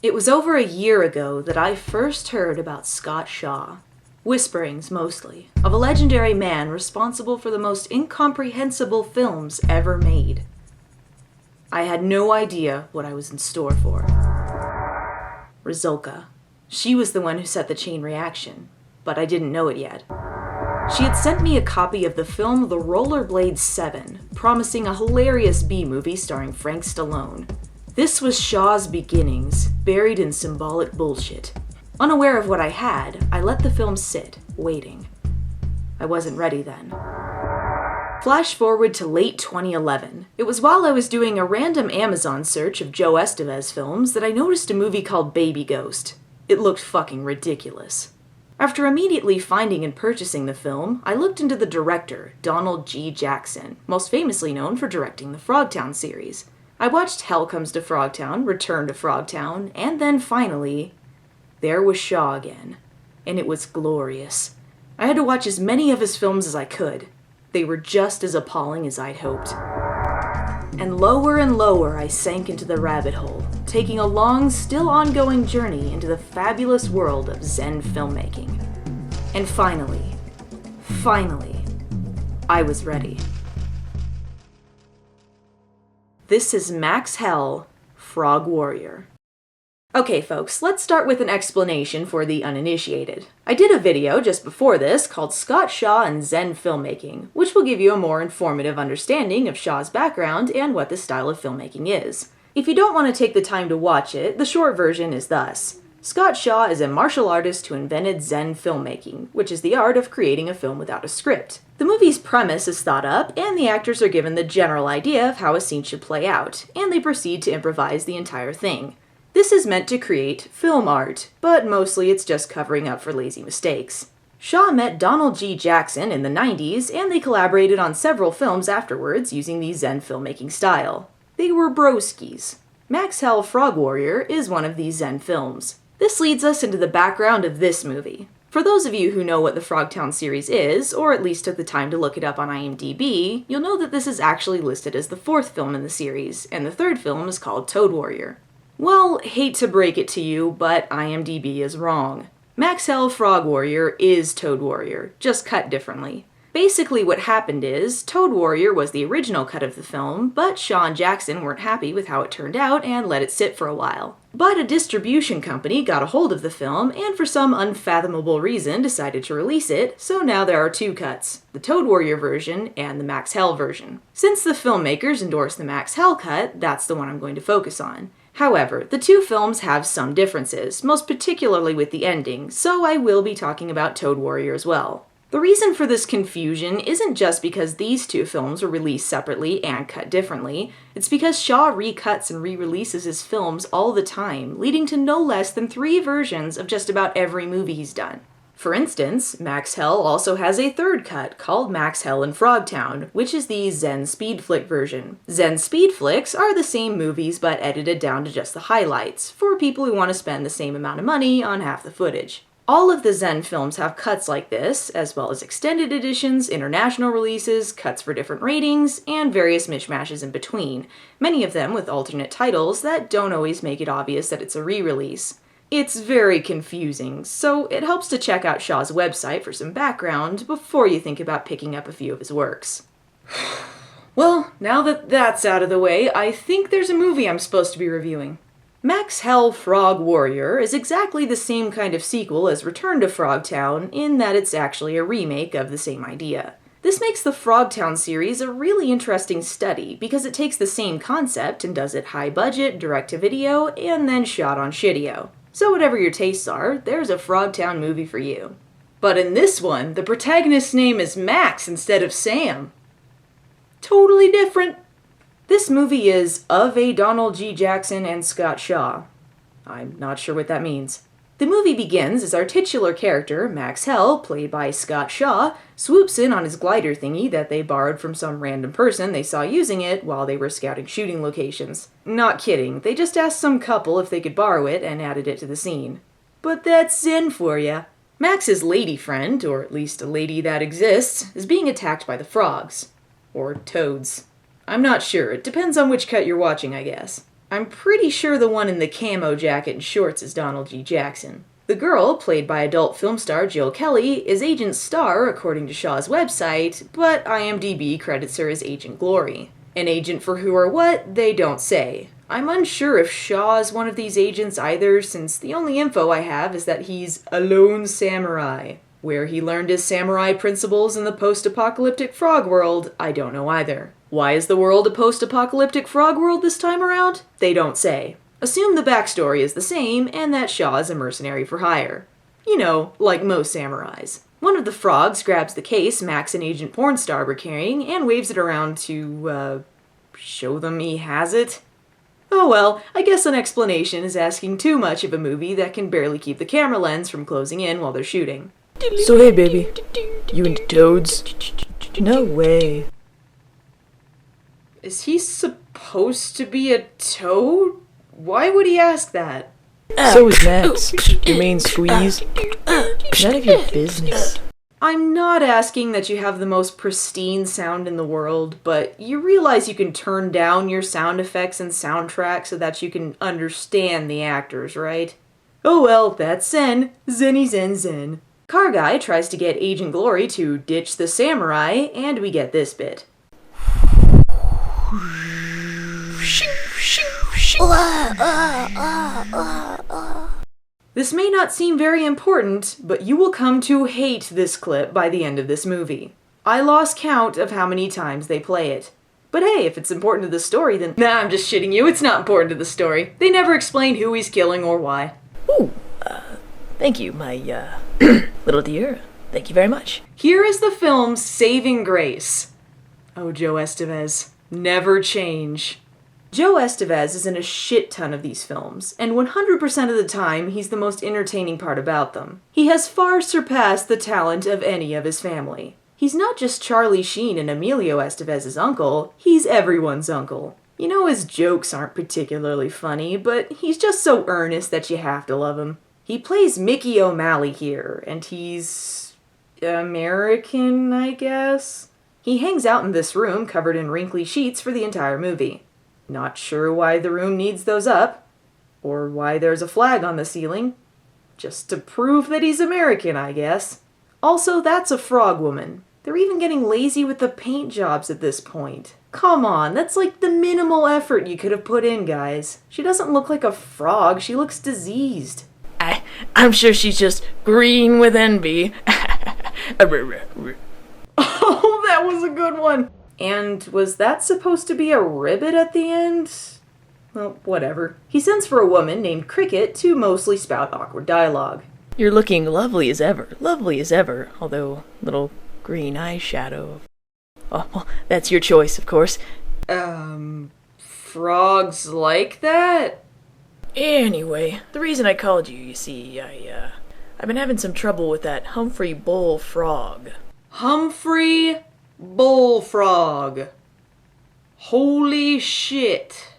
It was over a year ago that I first heard about Scott Shaw. Whisperings, mostly, of a legendary man responsible for the most incomprehensible films ever made. I had no idea what I was in store for. Rizulka. She was the one who set the chain reaction, but I didn't know it yet. She had sent me a copy of the film The Rollerblade 7, promising a hilarious B-movie starring Frank Stallone. This was Shaw's beginnings, buried in symbolic bullshit. Unaware of what I had, I let the film sit, waiting. I wasn't ready then. Flash forward to late 2011. It was while I was doing a random Amazon search of Joe Estevez films that I noticed a movie called Baby Ghost. It looked fucking ridiculous. After immediately finding and purchasing the film, I looked into the director, Donald G. Jackson, most famously known for directing the Frogtown series. I watched Hell Comes to Frogtown, Return to Frogtown, and then finally, there was Shaw again. And it was glorious. I had to watch as many of his films as I could. They were just as appalling as I'd hoped. And lower I sank into the rabbit hole, taking a long, still ongoing journey into the fabulous world of Zen filmmaking. And finally, I was ready. This is Max Hell, Frog Warrior. Okay folks, let's start with an explanation for the uninitiated. I did a video just before this called Scott Shaw and Zen Filmmaking, which will give you a more informative understanding of Shaw's background and what this style of filmmaking is. If you don't want to take the time to watch it, the short version is thus. Scott Shaw is a martial artist who invented Zen filmmaking, which is the art of creating a film without a script. The movie's premise is thought up, and the actors are given the general idea of how a scene should play out, and they proceed to improvise the entire thing. This is meant to create film art, but mostly it's just covering up for lazy mistakes. Shaw met Donald G. Jackson in the 90s, and they collaborated on several films afterwards using the Zen filmmaking style. They were broskies. Max Hell, Frog Warrior is one of these Zen films. This leads us into the background of this movie. For those of you who know what the Frogtown series is, or at least took the time to look it up on IMDb, you'll know that this is actually listed as the 4th film in the series, and the 3rd film is called Toad Warrior. Well, hate to break it to you, but IMDb is wrong. Max Hell, Frog Warrior is Toad Warrior, just cut differently. Basically what happened is, Toad Warrior was the original cut of the film, but Shaw and Jackson weren't happy with how it turned out and let it sit for a while. But a distribution company got a hold of the film and for some unfathomable reason decided to release it, so now there are 2 cuts, the Toad Warrior version and the Max Hell version. Since the filmmakers endorsed the Max Hell cut, that's the one I'm going to focus on. However, the 2 films have some differences, most particularly with the ending, so I will be talking about Toad Warrior as well. The reason for this confusion isn't just because these 2 films were released separately and cut differently, it's because Shaw recuts and re-releases his films all the time, leading to no less than 3 versions of just about every movie he's done. For instance, Max Hell also has a 3rd cut called Max Hell in Frogtown, which is the Zen Speed Flick version. Zen Speed Flicks are the same movies but edited down to just the highlights, for people who want to spend the same amount of money on half the footage. All of the Zen films have cuts like this, as well as extended editions, international releases, cuts for different ratings, and various mishmashes in between, many of them with alternate titles that don't always make it obvious that it's a re-release. It's very confusing, so it helps to check out Shaw's website for some background before you think about picking up a few of his works. Well, now that that's out of the way, I think there's a movie I'm supposed to be reviewing. Max Hell, Frog Warrior is exactly the same kind of sequel as Return to Frogtown in that it's actually a remake of the same idea. This makes the Frogtown series a really interesting study because it takes the same concept and does it high budget, direct-to-video, and then shot on Shittio. So whatever your tastes are, there's a Frogtown movie for you. But in this one, the protagonist's name is Max instead of Sam. Totally different. This movie is of a Donald G. Jackson and Scott Shaw. I'm not sure what that means. The movie begins as our titular character, Max Hell, played by Scott Shaw, swoops in on his glider thingy that they borrowed from some random person they saw using it while they were scouting shooting locations. Not kidding, they just asked some couple if they could borrow it and added it to the scene. But that's Zen for ya. Max's lady friend, or at least a lady that exists, is being attacked by the frogs. Or toads. I'm not sure, it depends on which cut you're watching, I guess. I'm pretty sure the one in the camo jacket and shorts is Donald G. Jackson. The girl, played by adult film star Jill Kelly, is Agent Star according to Shaw's website, but IMDb credits her as Agent Glory. An agent for who or what, they don't say. I'm unsure if Shaw is one of these agents either, since the only info I have is that he's a lone samurai. Where he learned his samurai principles in the post-apocalyptic frog world, I don't know either. Why is the world a post-apocalyptic frog world this time around? They don't say. Assume the backstory is the same, and that Shaw is a mercenary for hire. You know, like most samurais. One of the frogs grabs the case Max and Agent Pornstar were carrying and waves it around to, show them he has it? Oh well, I guess an explanation is asking too much of a movie that can barely keep the camera lens from closing in while they're shooting. So hey baby, you into toads? No way. Is he supposed to be a toad? Why would he ask that? So is Max. Your main squeeze. None of your business. I'm not asking that you have the most pristine sound in the world, but you realize you can turn down your sound effects and soundtrack so that you can understand the actors, right? Oh well, that's Zen. Zenny Zen Zen. Car Guy tries to get Agent Glory to ditch the samurai, and we get this bit. This may not seem very important, but you will come to hate this clip by the end of this movie. I lost count of how many times they play it. But hey, if it's important to the story, then... Nah, I'm just shitting you, it's not important to the story. They never explain who he's killing or why. Ooh, thank you, my, little dear. Thank you very much. Here is the film's saving grace. Oh, Joe Estevez. Never change. Joe Estevez is in a shit ton of these films, and 100% of the time, he's the most entertaining part about them. He has far surpassed the talent of any of his family. He's not just Charlie Sheen and Emilio Estevez's uncle, he's everyone's uncle. You know his jokes aren't particularly funny, but he's just so earnest that you have to love him. He plays Mickey O'Malley here, and he's... American, I guess? He hangs out in this room covered in wrinkly sheets for the entire movie. Not sure why the room needs those up, or why there's a flag on the ceiling. Just to prove that he's American, I guess. Also, that's a frog woman. They're even getting lazy with the paint jobs at this point. Come on, that's like the minimal effort you could have put in, guys. She doesn't look like a frog, she looks diseased. I'm sure she's just green with envy. Oh, that was a good one! And was that supposed to be a ribbit at the end? Well, whatever. He sends for a woman named Cricket to mostly spout awkward dialogue. You're looking lovely as ever, although little green eyeshadow. Oh, well, that's your choice, of course. Frogs like that? Anyway, the reason I called you see, I've been having some trouble with that Humphrey bullfrog. Humphrey Bullfrog. Holy shit.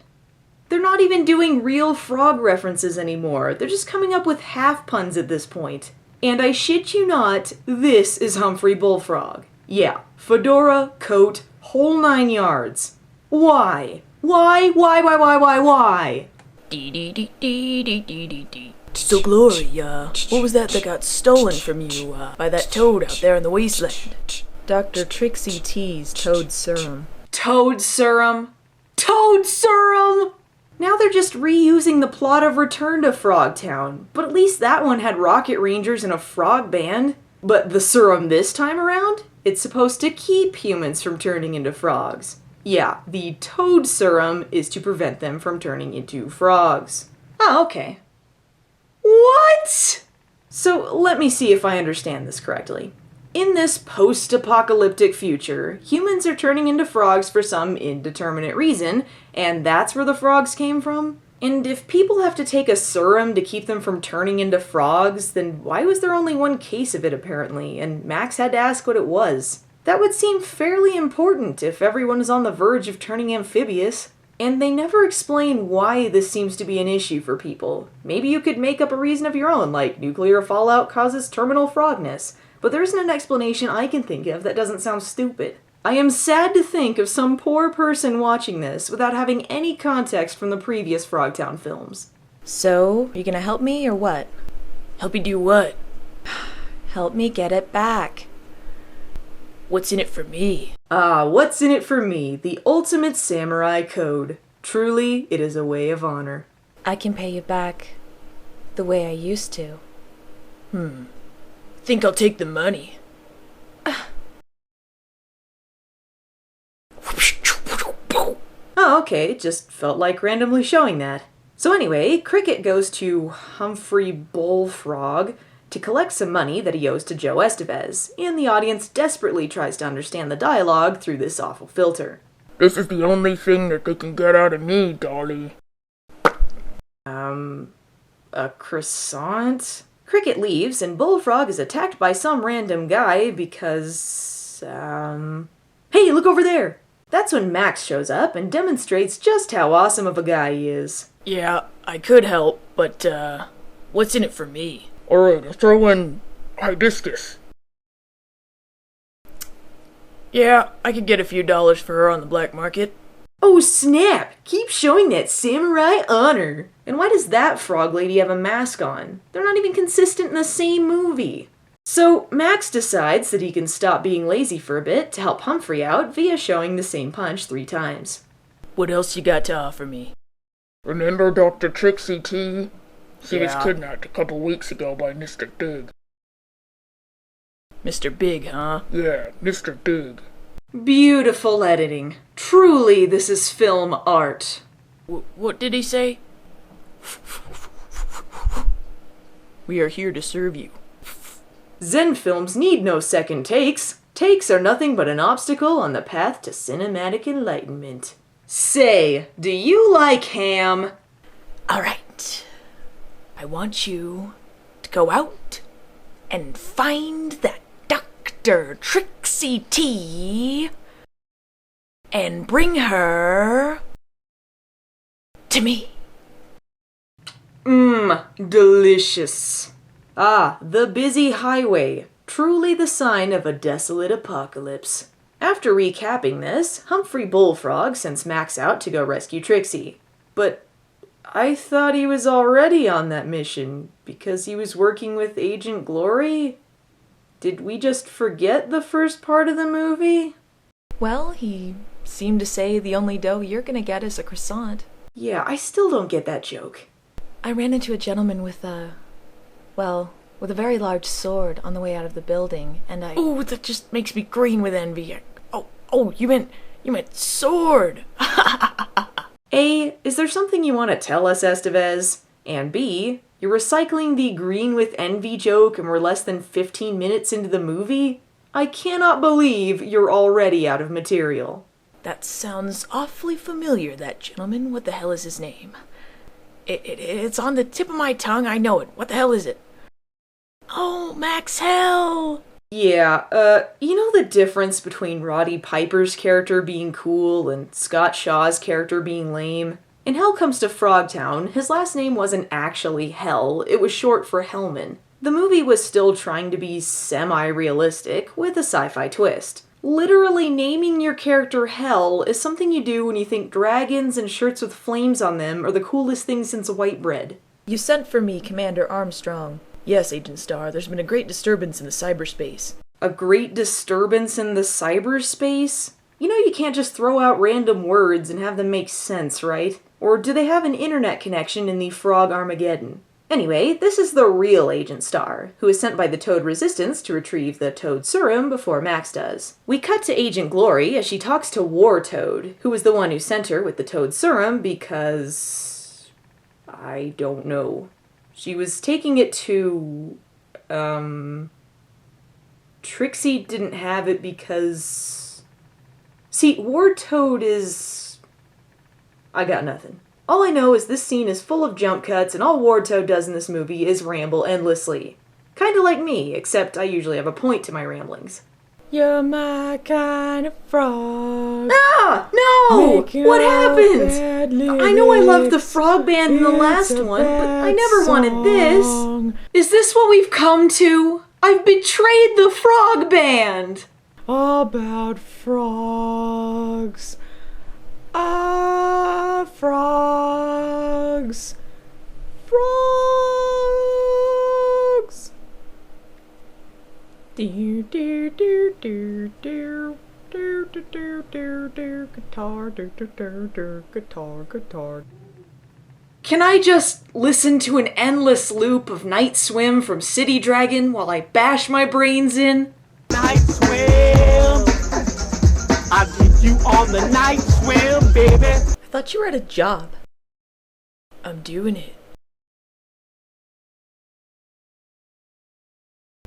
They're not even doing real frog references anymore. They're just coming up with half puns at this point. And I shit you not, this is Humphrey Bullfrog. Yeah, fedora, coat, whole 9 yards. Why? Why? So Glory, what was that got stolen from you, by that toad out there in the wasteland? Dr. Trixie T's Toad Serum. Toad Serum? Toad Serum! Now they're just reusing the plot of Return to Frogtown, but at least that one had Rocket Rangers and a frog band. But the serum this time around? It's supposed to keep humans from turning into frogs. Yeah, the Toad Serum is to prevent them from turning into frogs. Oh, okay. What? So let me see if I understand this correctly. In this post-apocalyptic future, humans are turning into frogs for some indeterminate reason, and that's where the frogs came from? And if people have to take a serum to keep them from turning into frogs, then why was there only one case of it apparently, and Max had to ask what it was? That would seem fairly important if everyone is on the verge of turning amphibious. And they never explain why this seems to be an issue for people. Maybe you could make up a reason of your own, like nuclear fallout causes terminal frogness. But there isn't an explanation I can think of that doesn't sound stupid. I am sad to think of some poor person watching this without having any context from the previous Frogtown films. So, are you gonna help me or what? Help you do what? Help me get it back. What's in it for me? Ah, what's in it for me? The ultimate samurai code. Truly, it is a way of honor. I can pay you back the way I used to. Think I'll take the money. Oh, okay, just felt like randomly showing that. So anyway, Cricket goes to Humphrey Bullfrog to collect some money that he owes to Joe Estevez, and the audience desperately tries to understand the dialogue through this awful filter. This is the only thing that they can get out of me, Dolly. A croissant? Cricket leaves, and Bullfrog is attacked by some random guy because, Hey, look over there! That's when Max shows up and demonstrates just how awesome of a guy he is. Yeah, I could help, but, what's in it for me? Alright, throw in hibiscus. Yeah, I could get a few dollars for her on the black market. Oh snap! Keep showing that samurai honor! And why does that frog lady have a mask on? They're not even consistent in the same movie. So Max decides that he can stop being lazy for a bit to help Humphrey out via showing the same punch 3 times. What else you got to offer me? Remember Dr. Trixie T? She was Yeah. kidnapped a couple weeks ago by Mr. Big. Mr. Big, huh? Yeah, Mr. Big. Beautiful editing. Truly, this is film art. What did he say? We are here to serve you. Zen films need no second takes. Takes are nothing but an obstacle on the path to cinematic enlightenment. Say, do you like ham? Alright. I want you to go out and find that Dr. Trixie T and bring her to me. Delicious. Ah, the busy highway. Truly the sign of a desolate apocalypse. After recapping this, Humphrey Bullfrog sends Max out to go rescue Trixie. But I thought he was already on that mission because he was working with Agent Glory? Did we just forget the first part of the movie? Well, he seemed to say the only dough you're gonna get is a croissant. Yeah, I still don't get that joke. I ran into a gentleman with with a very large sword on the way out of the building, and I... Oh, that just makes me green with envy. Oh, you meant sword. A, is there something you want to tell us, Estevez? And B, you're recycling the green with envy joke and we're less than 15 minutes into the movie? I cannot believe you're already out of material. That sounds awfully familiar, that gentleman. What the hell is his name? It's on the tip of my tongue. I know it. What the hell is it? Oh, Max Hell! Yeah, you know the difference between Roddy Piper's character being cool and Scott Shaw's character being lame? In Hell Comes to Frogtown, his last name wasn't actually Hell, it was short for Hellman. The movie was still trying to be semi-realistic, with a sci-fi twist. Literally naming your character Hell is something you do when you think dragons and shirts with flames on them are the coolest thing since white bread. You sent for me, Commander Armstrong. Yes, Agent Starr, there's been a great disturbance in the cyberspace. A great disturbance in the cyberspace? You know you can't just throw out random words and have them make sense, right? Or do they have an internet connection in the Frog Armageddon? Anyway, this is the real Agent Starr, who is sent by the Toad Resistance to retrieve the Toad Serum before Max does. We cut to Agent Glory as she talks to War Toad, who was the one who sent her with the Toad Serum because... I don't know. She was taking it to... Trixie didn't have it because... See, War Toad is... I got nothing. All I know is this scene is full of jump cuts, and all War Toad does in this movie is ramble endlessly. Kinda like me, except I usually have a point to my ramblings. You're my kind of frog. Ah! No! Making What all happened? bad I know I loved the lyrics. frog band in the last It's a one, but I bad never wanted this. song Is this what we've come to? I've betrayed the frog band! about frogs. Ah, frogs. Frogs. Do do do do do do do do do do guitar do do do do guitar. Can I just listen to an endless loop of Night Swim from City Dragon while I bash my brains in? Night swim. I'll get you on the night swim, baby. I thought you were at a job. I'm doing it.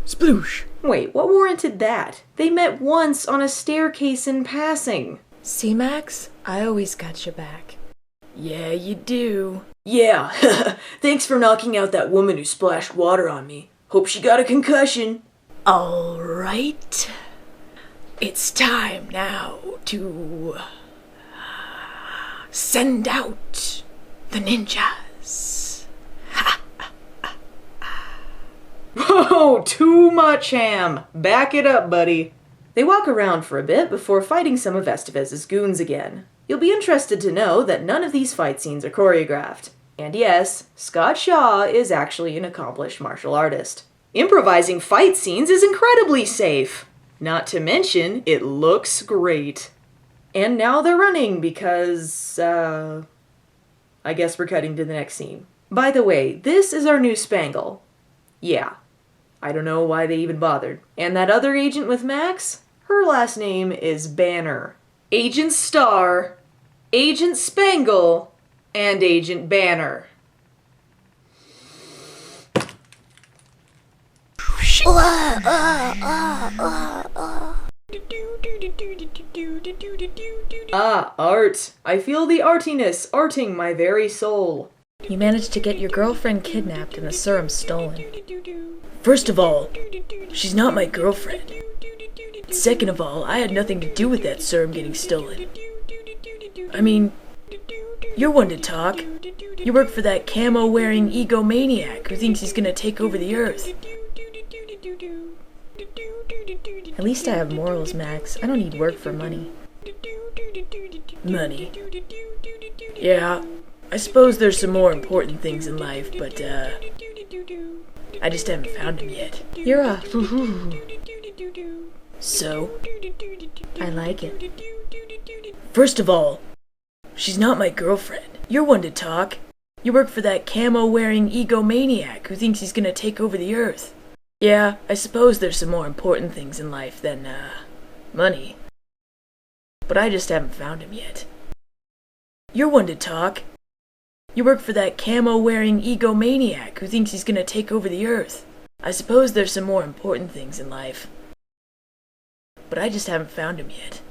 Sploosh. Wait, what warranted that? They met once on a staircase in passing. See, Max? I always got your back. Yeah, you do. Yeah, thanks for knocking out that woman who splashed water on me. Hope she got a concussion. All right. It's time now to send out the ninjas. Oh, too much ham. Back it up, buddy. They walk around for a bit before fighting some of Estevez's goons again. You'll be interested to know that none of these fight scenes are choreographed. And yes, Scott Shaw is actually an accomplished martial artist. Improvising fight scenes is incredibly safe. Not to mention, it looks great. And now they're running because, I guess we're cutting to the next scene. By the way, this is our new Spangle. Yeah. I don't know why they even bothered. And that other agent with Max? Her last name is Banner. Agent Star, Agent Spangle, and Agent Banner. Ah, art. I feel the artiness arting my very soul. You managed to get your girlfriend kidnapped and the serum stolen. First of all, she's not my girlfriend. Second of all, I had nothing to do with that serum getting stolen. I mean, you're one to talk. You work for that camo-wearing egomaniac who thinks he's gonna take over the earth. At least I have morals, Max. I don't need work for money. Money. Yeah, I suppose there's some more important things in life, but, I just haven't found them yet. You're a... So, I like it. first of all, she's not my girlfriend. You're one to talk. You work for that camo-wearing egomaniac who thinks he's gonna take over the earth. Yeah, I suppose there's some more important things in life than, money. But I just haven't found him yet. You're one to talk. You work for that camo-wearing egomaniac who thinks he's gonna take over the earth. I suppose there's some more important things in life. But I just haven't found him yet.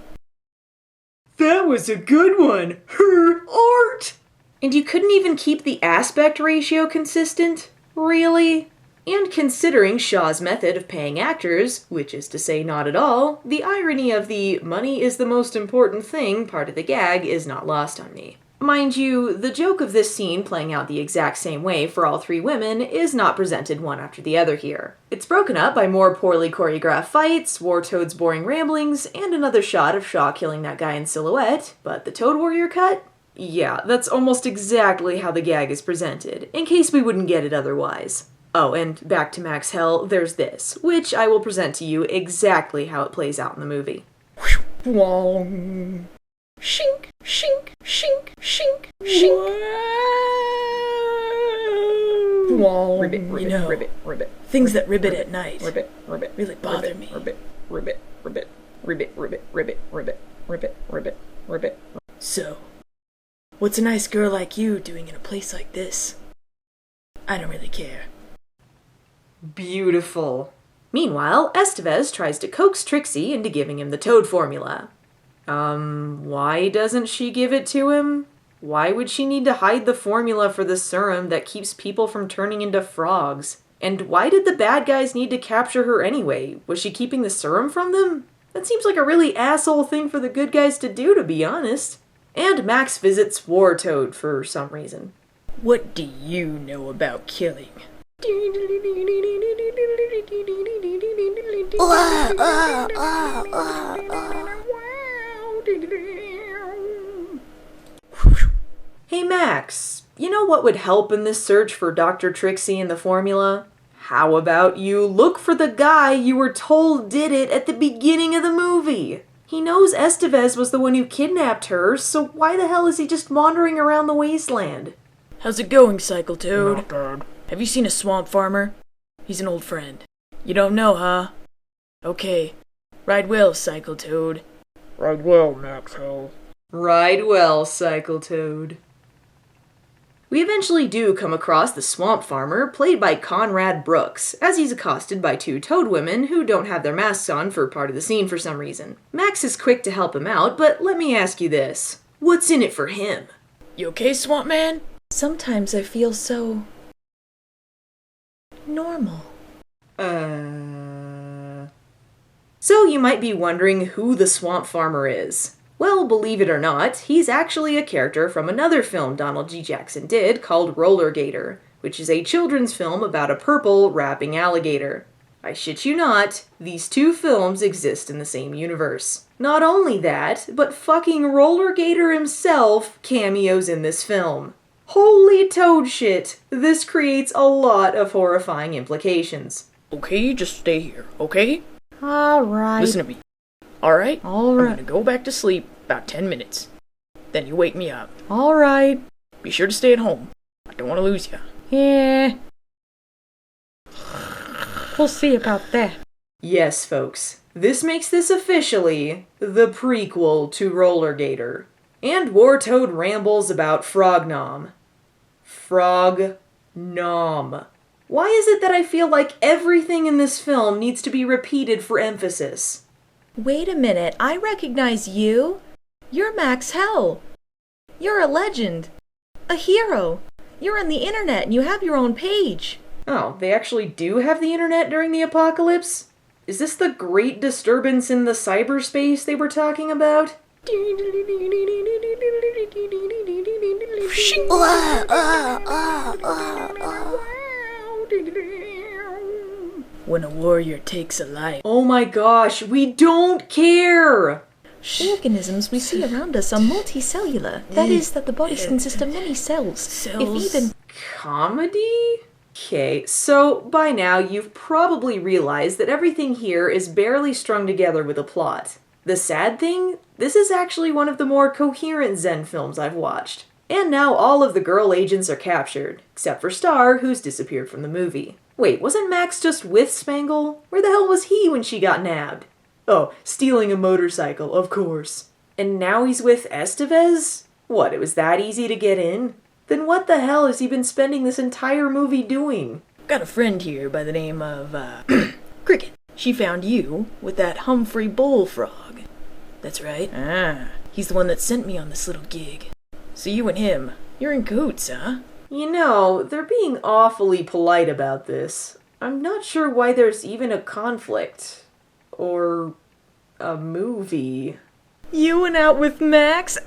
That was a good one. Her art! And you couldn't even keep the aspect ratio consistent? Really? And considering Shaw's method of paying actors, which is to say not at all, the irony of the money is the most important thing part of the gag is not lost on me. Mind you, the joke of this scene playing out the exact same way for all three women is not presented one after the other here. It's broken up by more poorly choreographed fights, War Toad's boring ramblings, and another shot of Shaw killing that guy in silhouette, but the Toad Warrior cut? Yeah, that's almost exactly how the gag is presented, in case we wouldn't get it otherwise. Oh, and back to Max Hell, there's this, which I will present to you exactly how it plays out in the movie. Wong. Shink, shink, shink, shink, shink. Wong. Ribbit, ribbit, You know, ribbit, ribbit. things that ribbit at night Ribbit, ribbit. really bother me. Ribbit, ribbit, ribbit, ribbit, ribbit, ribbit, ribbit, ribbit, ribbit, ribbit. So, what's a nice girl like you doing in a place like this? I don't really care. Beautiful. Meanwhile, Estevez tries to coax Trixie into giving him the Toad formula. Why doesn't she give it to him? Why would she need to hide the formula for the serum that keeps people from turning into frogs? And why did the bad guys need to capture her anyway? Was she keeping the serum from them? That seems like a really asshole thing for the good guys to do, to be honest. And Max visits War Toad for some reason. What do you know about killing? Hey Max, you know what would help in this search for Dr. Trixie and the formula? How about you look for the guy you were told did it at the beginning of the movie? He knows Estevez was the one who kidnapped her, so why the hell is he just wandering around the wasteland? How's it going, Cycle Toad? Not bad. Have you seen a swamp farmer? He's an old friend. You don't know, huh? Okay. Ride well, Cycle Toad. Ride well, Max Hell. Ride well, Cycle Toad. We eventually do come across the swamp farmer, played by Conrad Brooks, as he's accosted by two toad women who don't have their masks on for part of the scene for some reason. Max is quick to help him out, but let me ask you this. What's in it for him? You okay, Swamp Man? Sometimes I feel so... normal. So you might be wondering who the swamp farmer is. Well, believe it or not, he's actually a character from another film Donald G. Jackson did called Roller Gator, which is a children's film about a purple rapping alligator. I shit you not, these two films exist in the same universe. Not only that, but fucking Roller Gator himself cameos in this film. Holy toad shit, this creates a lot of horrifying implications. Okay, just stay here, okay? Alright. Listen to me. Alright? Alright. I'm gonna go back to sleep about 10 minutes. Then you wake me up. Alright. Be sure to stay at home. I don't want to lose you. Yeah. We'll see about that. Yes, folks, this makes this officially the prequel to Roller Gator. And War Toad rambles about Frog Nom. Frog Nom. Why is it that I feel like everything in this film needs to be repeated for emphasis? Wait a minute, I recognize you. You're Max Hell. You're a legend. A hero. You're on the internet and you have your own page. Oh, they actually do have the internet during the apocalypse? Is this the great disturbance in the cyberspace they were talking about? When a warrior takes a life. Oh my gosh, we don't care! Organisms we see around us are multicellular. That is, that the bodies consist of many cells. If even... Comedy? Okay, so by now you've probably realized that everything here is barely strung together with a plot. The sad thing? This is actually one of the more coherent Zen films I've watched. And now all of the girl agents are captured, except for Star, who's disappeared from the movie. Wait, wasn't Max just with Spangle? Where the hell was he when she got nabbed? Oh, stealing a motorcycle, of course. And now he's with Estevez? What, it was that easy to get in? Then what the hell has he been spending this entire movie doing? Got a friend here by the name of, Cricket. She found you with that Humphrey Bullfrog. That's right. He's the one that sent me on this little gig. So you and him, you're in cahoots, huh? You know, they're being awfully polite about this. I'm not sure why there's even a conflict. Or a movie. You went out with Max?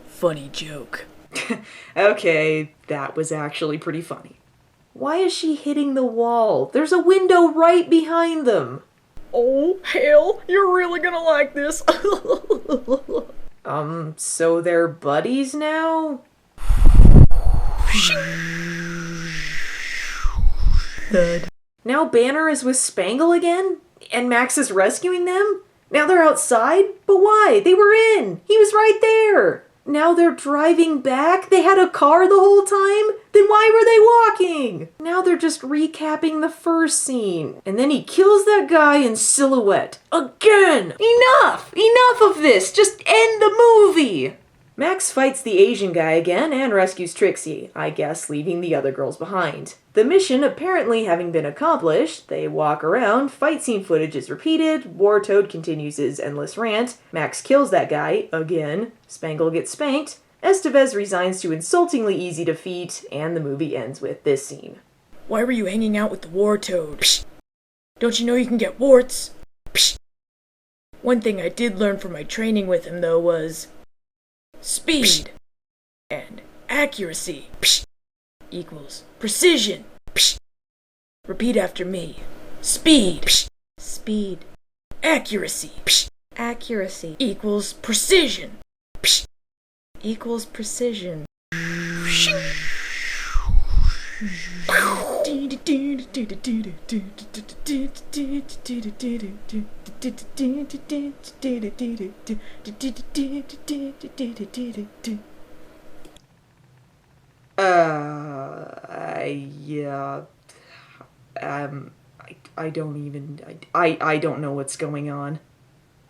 Funny joke. Okay, that was actually pretty funny. Why is she hitting the wall? There's a window right behind them. Oh, hell, you're really gonna like this. So they're buddies now? Now Banner is with Spangle again? And Max is rescuing them? Now they're outside? But why? They were in! He was right there! Now they're driving back? They had a car the whole time? Then why were they walking? Now they're just recapping the first scene. And then he kills that guy in silhouette. Again! Enough! Enough of this! Just end the movie! Max fights the Asian guy again and rescues Trixie, I guess leaving the other girls behind. The mission apparently having been accomplished, they walk around, fight scene footage is repeated, War Toad continues his endless rant, Max kills that guy, again, Spangle gets spanked, Estevez resigns to insultingly easy defeat, and the movie ends with this scene. Why were you hanging out with the war toad? Psh! Don't you know you can get warts? Psh! One thing I did learn from my training with him, though, was speed and accuracy psh, equals precision. Psh. Repeat after me. Speed psh, Speed. accuracy psh, Accuracy. equals precision. Psh. Equals precision. I don't know what's going on.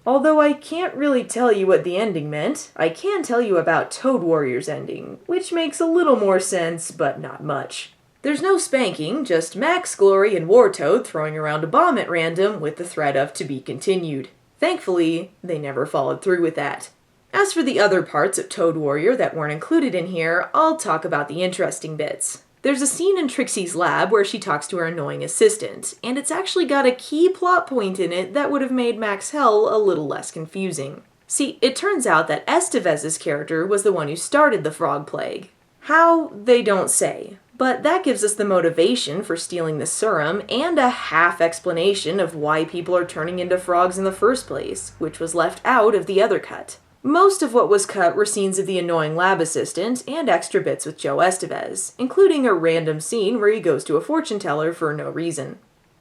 Although I can't really tell you what the ending meant, I can tell you about Toad Warrior's ending, which makes a little more sense, but not much. There's no spanking, just Max, Glory, and Wartoad throwing around a bomb at random with the threat of to be continued. Thankfully, they never followed through with that. As for the other parts of Toad Warrior that weren't included in here, I'll talk about the interesting bits. There's a scene in Trixie's lab where she talks to her annoying assistant, and it's actually got a key plot point in it that would have made Max Hell a little less confusing. See, it turns out that Estevez's character was the one who started the frog plague. How, they don't say, but that gives us the motivation for stealing the serum and a half explanation of why people are turning into frogs in the first place, which was left out of the other cut. Most of what was cut were scenes of the annoying lab assistant and extra bits with Joe Estevez, including a random scene where he goes to a fortune teller for no reason.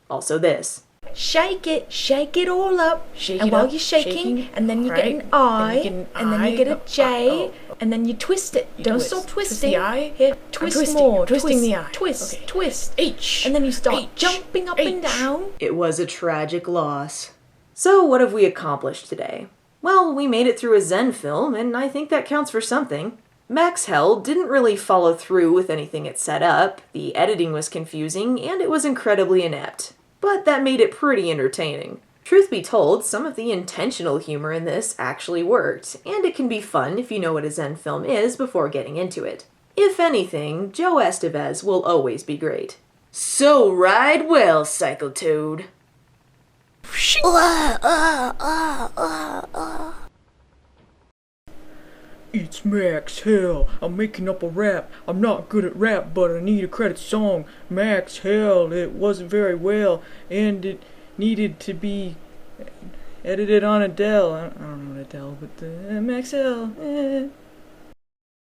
Also this. Shake it all up. Shake and it while up, you're shaking, shaking, and then you right, get an I, and you get an and then you I, get a J, oh. and then you twist it. You Don't twist. stop Twist twisting. the I? Here, I'm twist twisting. more. I'm twisting twist, the I. Twist, Okay. twist. H. And then you start H. jumping up and H. down. It was a tragic loss. So what have we accomplished today? Well, we made it through a Zen film, and I think that counts for something. Max Hell didn't really follow through with anything it set up, the editing was confusing, and it was incredibly inept. But that made it pretty entertaining. Truth be told, some of the intentional humor in this actually worked, and it can be fun if you know what a Zen film is before getting into it. If anything, Joe Estevez will always be great. So ride well, Cycle Toad. It's Max Hell. I'm making up a rap. I'm not good at rap, but I need a credit song. Max Hell. It wasn't very well, and it needed to be edited on Adele. I don't know what Adele, but Max Hell.